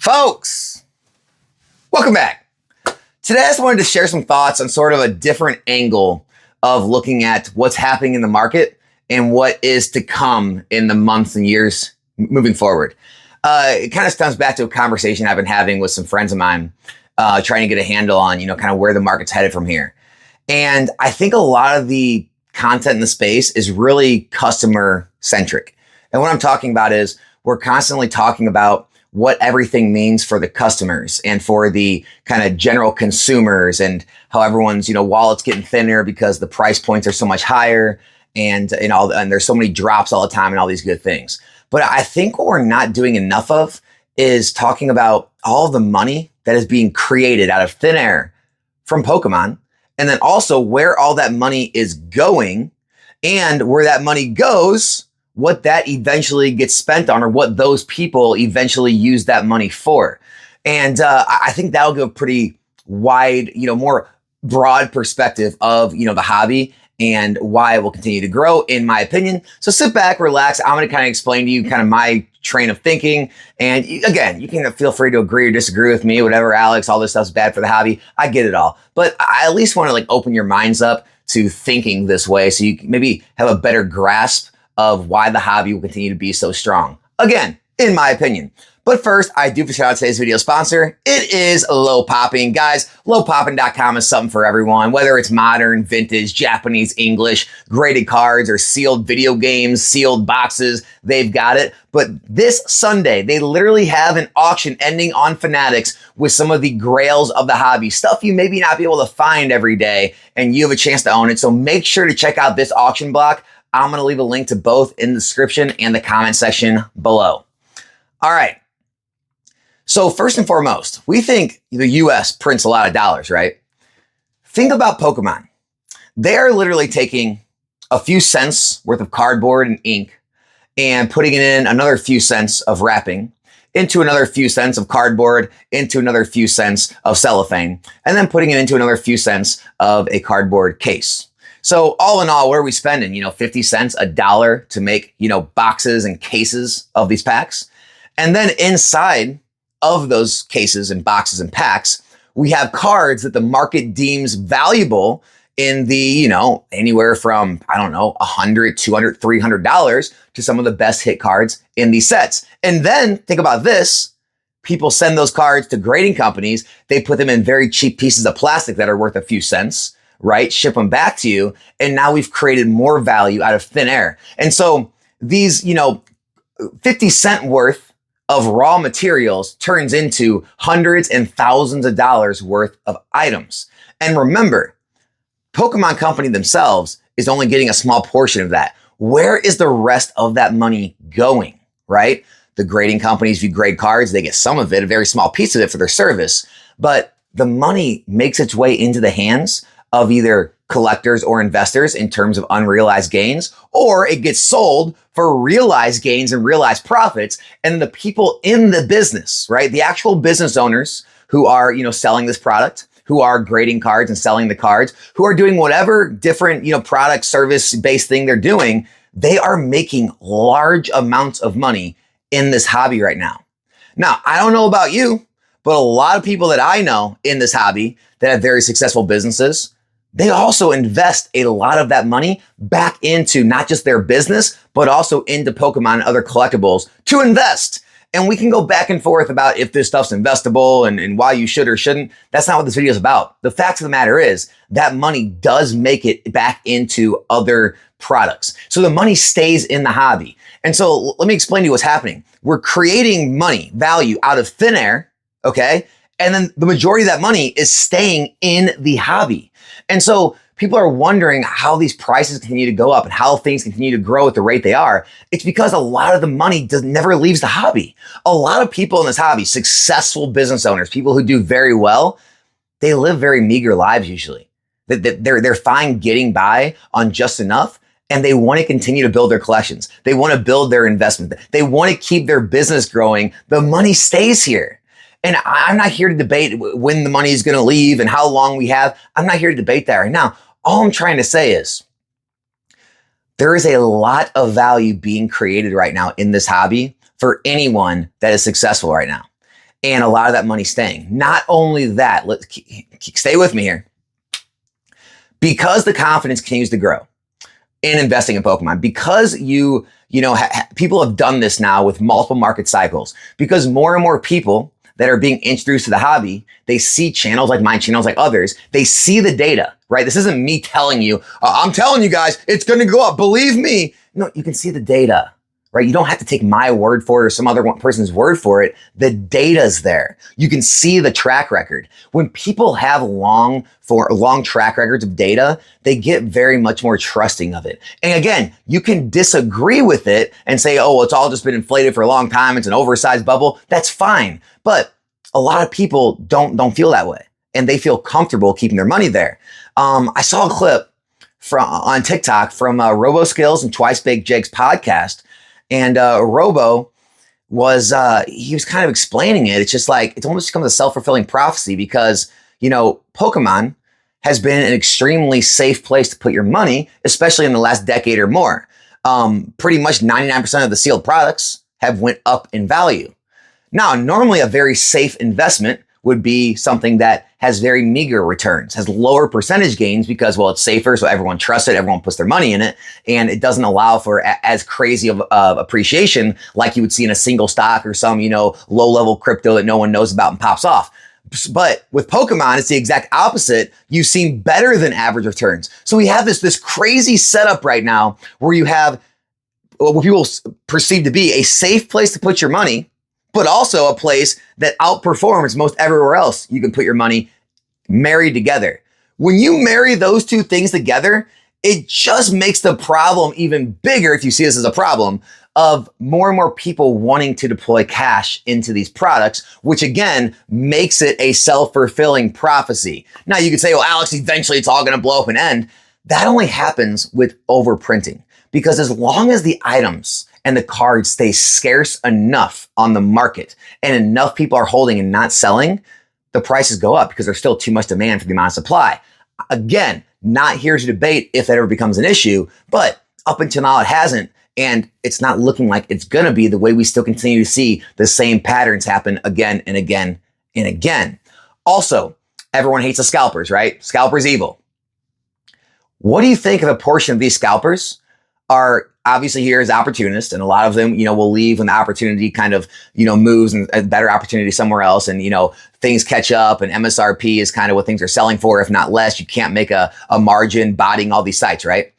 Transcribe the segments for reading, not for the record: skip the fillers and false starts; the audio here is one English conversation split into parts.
Folks, welcome back. Today I just wanted to share some thoughts on sort of a different angle of looking at what's happening in the market and what is to come in the months and years moving forward. It kind of stems back to a conversation I've been having with some friends of mine, trying to get a handle on, kind of where the market's headed from here. And I think a lot of the content in the space is really customer centric. And what I'm talking about is we're constantly talking about what everything means for the customers and for the kind of general consumers and how everyone's, wallet's getting thinner because the price points are so much higher and there's so many drops all the time and all these good things. But I think what we're not doing enough of is talking about all the money that is being created out of thin air from Pokemon, and then also where all that money is going and where that money goes, what that eventually gets spent on, or what those people eventually use that money for. And I think that'll give a pretty wide, more broad perspective of, the hobby and why it will continue to grow, in my opinion. So sit back, relax. I'm going to kind of explain to you kind of my train of thinking. And again, you can feel free to agree or disagree with me, whatever, Alex, all this stuff's bad for the hobby. I get it all. But I at least want to open your minds up to thinking this way so you can maybe have a better grasp of why the hobby will continue to be so strong. Again, in my opinion. But first, I do shout out today's video sponsor. It is Low Popping. Guys, lowpopping.com is something for everyone, whether it's modern, vintage, Japanese, English, graded cards, or sealed video games, sealed boxes, they've got it. But this Sunday, they literally have an auction ending on Fanatics with some of the grails of the hobby, stuff you maybe not be able to find every day, and you have a chance to own it. So make sure to check out this auction block. I'm going to leave a link to both in the description and the comment section below. All right. So first and foremost, we think the US prints a lot of dollars, right? Think about Pokemon. They are literally taking a few cents worth of cardboard and ink and putting it in another few cents of wrapping, into another few cents of cardboard, into another few cents of cellophane, and then putting it into another few cents of a cardboard case. So all in all, what are we spending? 50 cents, $1 to make, boxes and cases of these packs. And then inside of those cases and boxes and packs, we have cards that the market deems valuable in the, anywhere from, $100, $200, $300 to some of the best hit cards in these sets. And then think about this. People send those cards to grading companies. They put them in very cheap pieces of plastic that are worth a few cents, right? Ship them back to you. And now we've created more value out of thin air. And so these, 50 cent worth of raw materials turns into hundreds and thousands of dollars worth of items. And remember, Pokemon Company themselves is only getting a small portion of that. Where is the rest of that money going, right? The grading companies, if you grade cards, they get some of it, a very small piece of it for their service. But the money makes its way into the hands of either collectors or investors in terms of unrealized gains, or it gets sold for realized gains and realized profits. And the people in the business, right? The actual business owners who are, selling this product, who are grading cards and selling the cards, who are doing whatever different, product service based thing they're doing, they are making large amounts of money in this hobby right now. Now, I don't know about you, but a lot of people that I know in this hobby that have very successful businesses, they also invest a lot of that money back into not just their business, but also into Pokemon and other collectibles to invest. And we can go back and forth about if this stuff's investable and why you should or shouldn't. That's not what this video is about. The fact of the matter is that money does make it back into other products. So the money stays in the hobby. And so let me explain to you what's happening. We're creating money, value out of thin air, okay? And then the majority of that money is staying in the hobby. And so people are wondering how these prices continue to go up and how things continue to grow at the rate they are. It's because a lot of the money never leaves the hobby. A lot of people in this hobby, successful business owners, people who do very well, they live very meager lives usually. They're fine getting by on just enough, and they want to continue to build their collections. They want to build their investment. They want to keep their business growing. The money stays here. And I'm not here to debate when the money is going to leave and how long we have. I'm not here to debate that right now. All I'm trying to say is there is a lot of value being created right now in this hobby for anyone that is successful right now. and a lot of that money staying. Not only that, stay with me here. Because the confidence continues to grow in investing in Pokemon, because people have done this now with multiple market cycles, because more and more people that are being introduced to the hobby, they see channels like mine, channels like others, they see the data, right? This isn't me telling you, I'm telling you guys, it's going to go up. Believe me. No, you can see the data, right? You don't have to take my word for it or some other person's word for it. The data's there. You can see the track record. When people have long track records of data, they get very much more trusting of it. And again, you can disagree with it and say, oh, well, it's all just been inflated for a long time. It's an oversized bubble. That's fine. But a lot of people don't feel that way, and they feel comfortable keeping their money there. I saw a clip on TikTok from Robo Skills and Twice Baked Jake's podcast. And Robo he was kind of explaining it. It's just like, it's almost become a self-fulfilling prophecy because, Pokemon has been an extremely safe place to put your money, especially in the last decade or more. Pretty much 99% of the sealed products have went up in value. Now, normally a very safe investment would be something that has very meager returns, has lower percentage gains because, well, it's safer, so everyone trusts it, everyone puts their money in it, and it doesn't allow for as crazy of appreciation like you would see in a single stock or some, low-level crypto that no one knows about and pops off. But with Pokemon, it's the exact opposite. You've seen better than average returns. So we have this crazy setup right now where you have what people perceive to be a safe place to put your money, but also a place that outperforms most everywhere else you can put your money married together. When you marry those two things together, it just makes the problem even bigger, if you see this as a problem, of more and more people wanting to deploy cash into these products, which again makes it a self-fulfilling prophecy. Now you could say, well, Alex, eventually it's all going to blow up and end. That only happens with overprinting, because as long as the items and the cards stay scarce enough on the market and enough people are holding and not selling, the prices go up because there's still too much demand for the amount of supply. Again, not here to debate if that ever becomes an issue, but up until now it hasn't, and it's not looking like it's going to be, the way we still continue to see the same patterns happen again and again and again. Also, everyone hates the scalpers, right? Scalpers evil. What do you think of a portion of these scalpers are obviously here as opportunists, and a lot of them, will leave when the opportunity kind of, moves and a better opportunity somewhere else, and, things catch up, and MSRP is kind of what things are selling for, if not less. You can't make a margin bodying all these sites, right?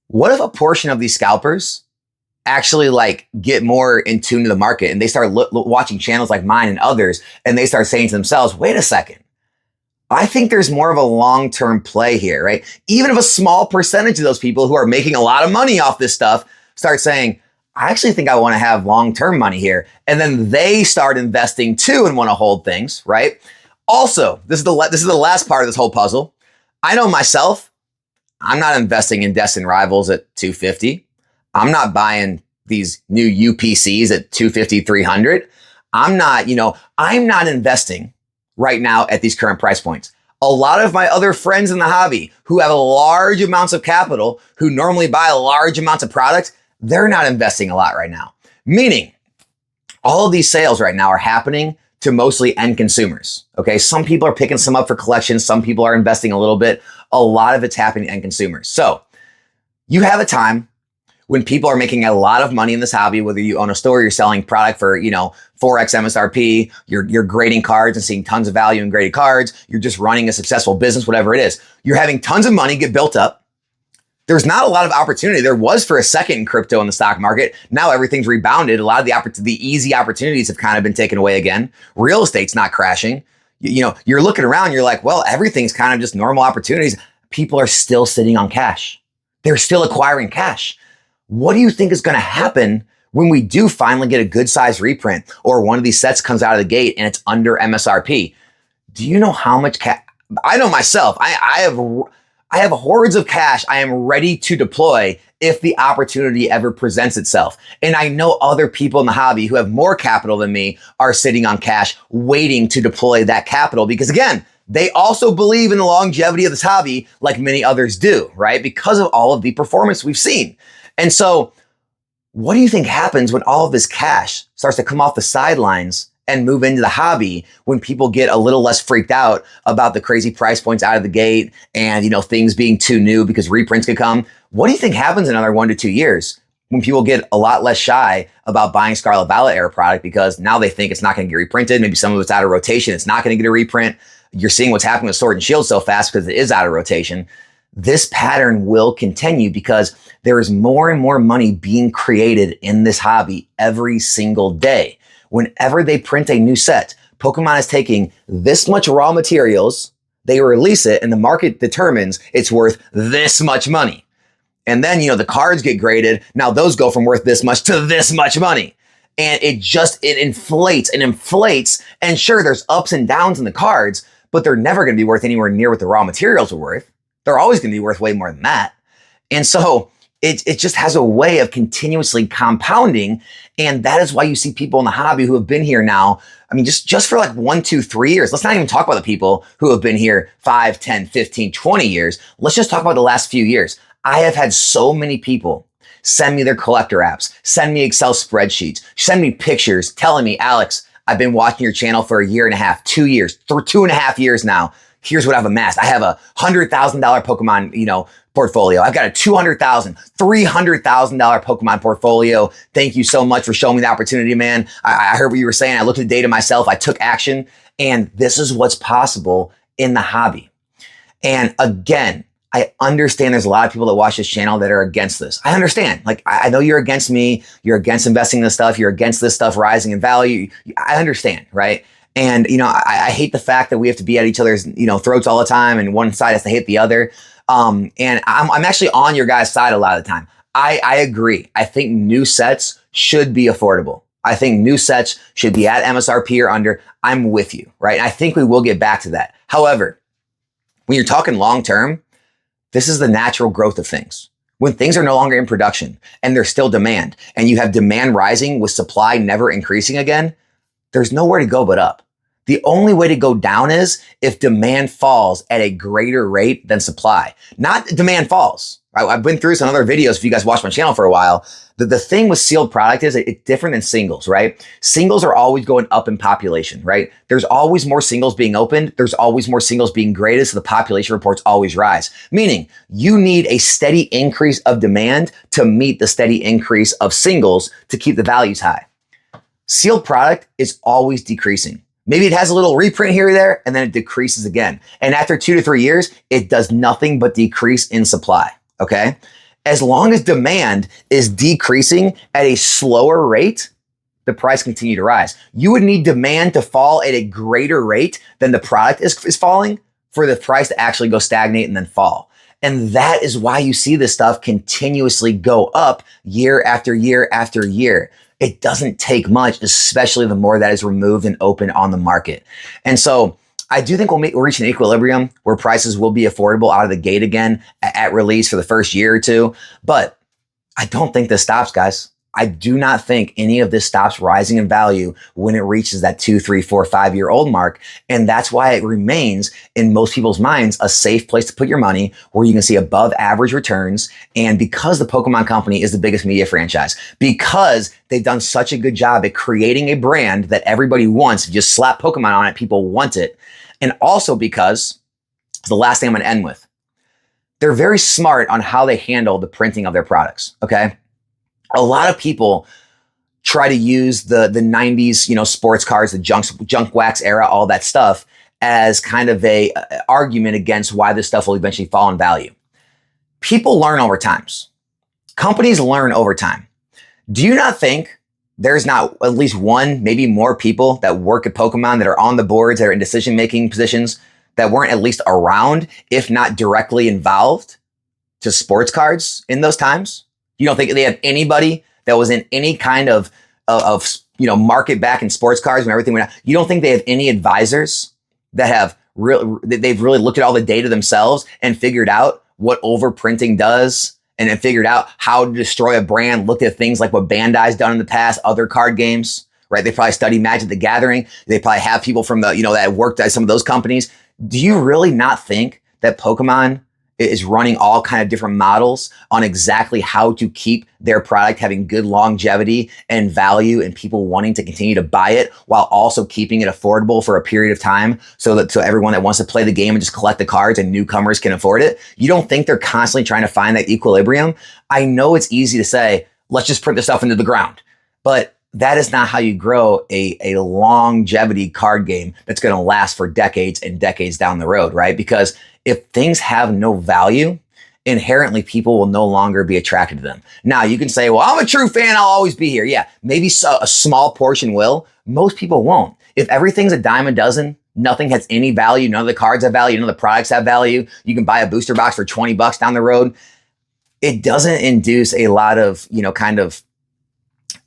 What if a portion of these scalpers actually get more in tune to the market, and they start watching channels like mine and others, and they start saying to themselves, wait a second, I think there's more of a long-term play here, right? Even if a small percentage of those people who are making a lot of money off this stuff start saying, I actually think I want to have long-term money here. And then they start investing too and want to hold things, right? Also, this is the last part of this whole puzzle. I know myself, I'm not investing in Destined Rivals at 250. I'm not buying these new UPCs at 250, 300. I'm not investing right now at these current price points. A lot of my other friends in the hobby who have large amounts of capital, who normally buy large amounts of products, they're not investing a lot right now. Meaning, all of these sales right now are happening to mostly end consumers. Okay, some people are picking some up for collections, some people are investing a little bit. A lot of it's happening to end consumers. So you have a time when people are making a lot of money in this hobby, whether you own a store, you're selling product for, 4x MSRP, you're grading cards and seeing tons of value in graded cards, you're just running a successful business, whatever it is. You're having tons of money get built up. There's not a lot of opportunity. There was for a second in crypto in the stock market. Now everything's rebounded. A lot of the easy opportunities have kind of been taken away again. Real estate's not crashing. You're looking around, you're like, well, everything's kind of just normal opportunities. People are still sitting on cash. They're still acquiring cash. What do you think is going to happen when we do finally get a good size reprint, or one of these sets comes out of the gate and it's under MSRP? Do you know how much cash? I know myself. I have hordes of cash I am ready to deploy if the opportunity ever presents itself. And I know other people in the hobby who have more capital than me are sitting on cash waiting to deploy that capital, because again, they also believe in the longevity of this hobby like many others do, right? Because of all of the performance we've seen. And so what do you think happens when all of this cash starts to come off the sidelines and move into the hobby when people get a little less freaked out about the crazy price points out of the gate and, things being too new because reprints could come. What do you think happens in another 1 to 2 years when people get a lot less shy about buying Scarlet Violet era product because now they think it's not going to get reprinted? Maybe some of it's out of rotation. It's not going to get a reprint. You're seeing what's happening with Sword and Shield so fast because it is out of rotation. This pattern will continue because there is more and more money being created in this hobby every single day. Whenever they print a new set, Pokemon is taking this much raw materials, they release it, and the market determines it's worth this much money. And then, the cards get graded. Now those go from worth this much to this much money. And it inflates and inflates. And sure, there's ups and downs in the cards, but they're never going to be worth anywhere near what the raw materials are worth. They're always going to be worth way more than that. And so it just has a way of continuously compounding. And that is why you see people in the hobby who have been here now. I mean, just for like 1, 2, 3 years. Let's not even talk about the people who have been here 5, 10, 15, 20 years. Let's just talk about the last few years. I have had so many people send me their collector apps, send me Excel spreadsheets, send me pictures telling me, Alex, I've been watching your channel for 1.5 years, 2 years, 2.5 years now. Here's what I've amassed. I have a $100,000 Pokemon, portfolio. I've got a $200,000, $300,000 Pokemon portfolio. Thank you so much for showing me the opportunity, man. I heard what you were saying. I looked at the data myself. I took action, and this is what's possible in the hobby. And again, I understand there's a lot of people that watch this channel that are against this. I understand. Like, I know you're against me. You're against investing in this stuff. You're against this stuff rising in value. I understand, right? And, I hate the fact that we have to be at each other's, throats all the time and one side has to hate the other. And I'm actually on your guys' side a lot of the time. I agree. I think new sets should be affordable. I think new sets should be at MSRP or under. I'm with you, right? I think we will get back to that. However, when you're talking long-term, this is the natural growth of things. When things are no longer in production and there's still demand and you have demand rising with supply never increasing again, there's nowhere to go but up. The only way to go down is if demand falls at a greater rate than supply. Not demand falls. I've been through some other videos if you guys watch my channel for a while. The thing with sealed product is it's different than singles, right? Singles are always going up in population, right? There's always more singles being opened. There's always more singles being graded, so the population reports always rise. Meaning you need a steady increase of demand to meet the steady increase of singles to keep the values high. Sealed product is always decreasing. Maybe it has a little reprint here or there, and then it decreases again. And after 2 to 3 years, it does nothing but decrease in supply, okay? As long as demand is decreasing at a slower rate, the price continue to rise. You would need demand to fall at a greater rate than the product is falling for the price to actually go stagnate and then fall. And that is why you see this stuff continuously go up year after year after year. It doesn't take much, especially the more that is removed and open on the market. And so I do think we'll reach an equilibrium where prices will be affordable out of the gate again at release for the first year or two. But I don't think this stops, guys. I do not think any of this stops rising in value when it reaches that 2, 3, 4, 5-year-old mark. And that's why it remains in most people's minds a safe place to put your money where you can see above average returns. And because the Pokemon Company is the biggest media franchise, because they've done such a good job at creating a brand that everybody wants, if you just slap Pokemon on it, people want it. And also because, the last thing I'm going to end with, they're very smart on how they handle the printing of their products, okay? A lot of people try to use the 90s, sports cards, the junk wax era, all that stuff as kind of a argument against why this stuff will eventually fall in value. People learn over time. Companies learn over time. Do you not think there's not at least one, maybe more people that work at Pokemon that are on the boards, that are in decision-making positions that weren't at least around, if not directly involved to sports cards in those times? You don't think they have anybody that was in any kind of market back in sports cards when everything went out? You don't think they have any advisors that they've really looked at all the data themselves and figured out what overprinting does and then figured out how to destroy a brand, looked at things like what Bandai's done in the past, other card games, right? They probably study Magic the Gathering. They probably have people from that worked at some of those companies. Do you really not think that Pokemon is running all kind of different models on exactly how to keep their product having good longevity and value and people wanting to continue to buy it while also keeping it affordable for a period of time so everyone that wants to play the game and just collect the cards and newcomers can afford it. You don't think they're constantly trying to find that equilibrium? I know it's easy to say, let's just print the stuff into the ground, but that is not how you grow a longevity card game that's going to last for decades and decades down the road, right? Because if things have no value, inherently people will no longer be attracted to them. Now you can say, well, I'm a true fan, I'll always be here. Yeah, maybe a small portion will. Most people won't. If everything's a dime a dozen, nothing has any value, none of the cards have value, none of the products have value, you can buy a booster box for $20 down the road. It doesn't induce a lot of, kind of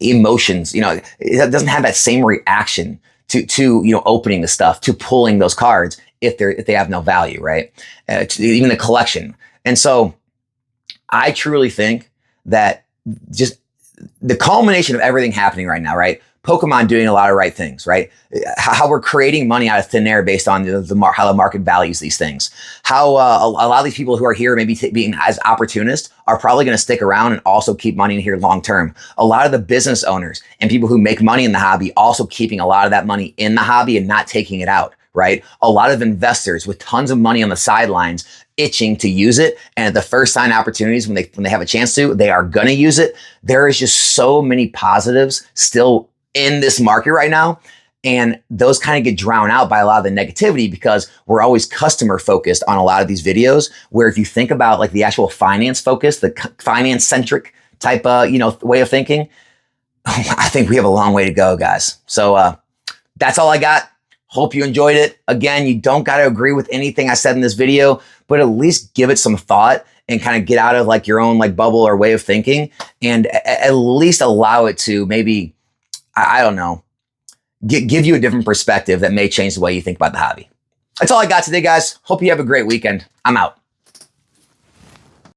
emotions. It doesn't have that same reaction to opening the stuff, to pulling those cards if they have no value, right? Even the collection. And so I truly think that just the culmination of everything happening right now, right? Pokemon doing a lot of right things, right? How we're creating money out of thin air based on how the market values these things. How a lot of these people who are here maybe being as opportunists are probably going to stick around and also keep money in here long term. A lot of the business owners and people who make money in the hobby also keeping a lot of that money in the hobby and not taking it out, right? A lot of investors with tons of money on the sidelines itching to use it. And at the first sign opportunities, when they have a chance to, they are going to use it. There is just so many positives still in this market right now. And those kind of get drowned out by a lot of the negativity because we're always customer focused on a lot of these videos, where if you think about like the actual finance focus, the finance centric type way of thinking, I think we have a long way to go, guys. So that's all I got. Hope you enjoyed it. Again, you don't got to agree with anything I said in this video, but at least give it some thought and kind of get out of like your own like bubble or way of thinking, and at least allow it to maybe, I don't know, give you a different perspective that may change the way you think about the hobby. That's all I got today, guys. Hope you have a great weekend. I'm out.